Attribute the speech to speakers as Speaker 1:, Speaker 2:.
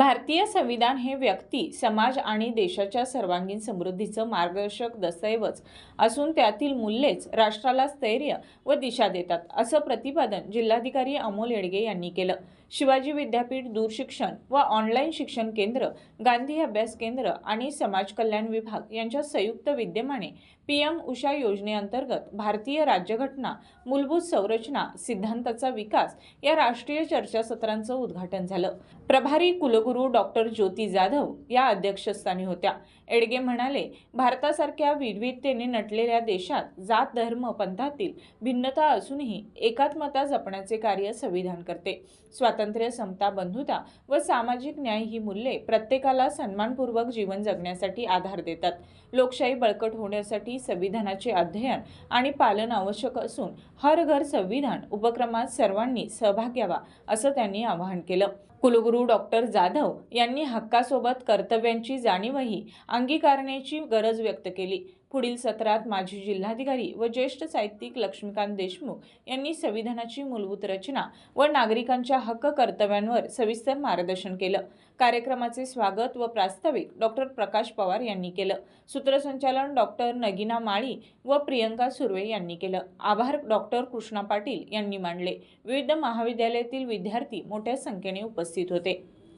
Speaker 1: भारतीय संविधान हे व्यक्ती, समाज आणि देशाच्या सर्वांगीण समृद्धीचं मार्गदर्शक दस्तऐवज असून त्यातील मूल्येच राष्ट्राला स्थैर्य व दिशा देतात, असं प्रतिपादन जिल्हाधिकारी अमोल येडगे यांनी केलं। शिवाजी विद्यापीठ दूरशिक्षण व ऑनलाईन शिक्षण केंद्र, गांधी अभ्यास केंद्र आणि समाज कल्याण विभाग यांच्या संयुक्त विद्यमाने पीएम उषा योजनेअंतर्गत भारतीय राज्यघटना, मूलभूत संरचना, सिद्धांताचा विकास या राष्ट्रीय चर्चासत्रांचं उद्घाटन झालं। प्रभारी कुलगुरू डॉक्टर ज्योती जाधव या अध्यक्षस्थानी होत्या। येडगे म्हणाले, भारतासारख्या विविधतेने नटलेल्या देशात जात, धर्म, पंथातील भिन्नता असूनही एकात्मता जपण्याचे कार्य संविधान करते। स्वातंत्र्य, समता, बंधुता व सामाजिक न्याय ही मूल्ये प्रत्येकाला सन्मानपूर्वक जीवन जगण्यासाठी आधार देतात। लोकशाही बळकट होण्यासाठी संविधानाचे अध्ययन आणि पालन आवश्यक असून हर घर संविधान उपक्रमात सर्वांनी सहभाग घ्यावा, असं त्यांनी आवाहन केलं। कुलगुरू डॉक्टर जाधव यांनी हक्कासोबत कर्तव्यांची जाणीवही अंगीकारण्याची गरज व्यक्त केली। पुढील सत्रात माजी जिल्हाधिकारी व ज्येष्ठ साहित्यिक लक्ष्मीकांत देशमुख यांनी संविधानाची मूलभूत रचना व नागरिकांच्या हक्क कर्तव्यांवर सविस्तर मार्गदर्शन केलं। कार्यक्रमाचे स्वागत व प्रास्ताविक डॉक्टर प्रकाश पवार यांनी केलं। सूत्रसंचालन डॉक्टर नगीना माळी व प्रियंका सुर्वे यांनी केलं। आभार डॉक्टर कृष्णा पाटील यांनी मांडले। विविध महाविद्यालयातील विद्यार्थी मोठ्या संख्येने उपस्थित होते।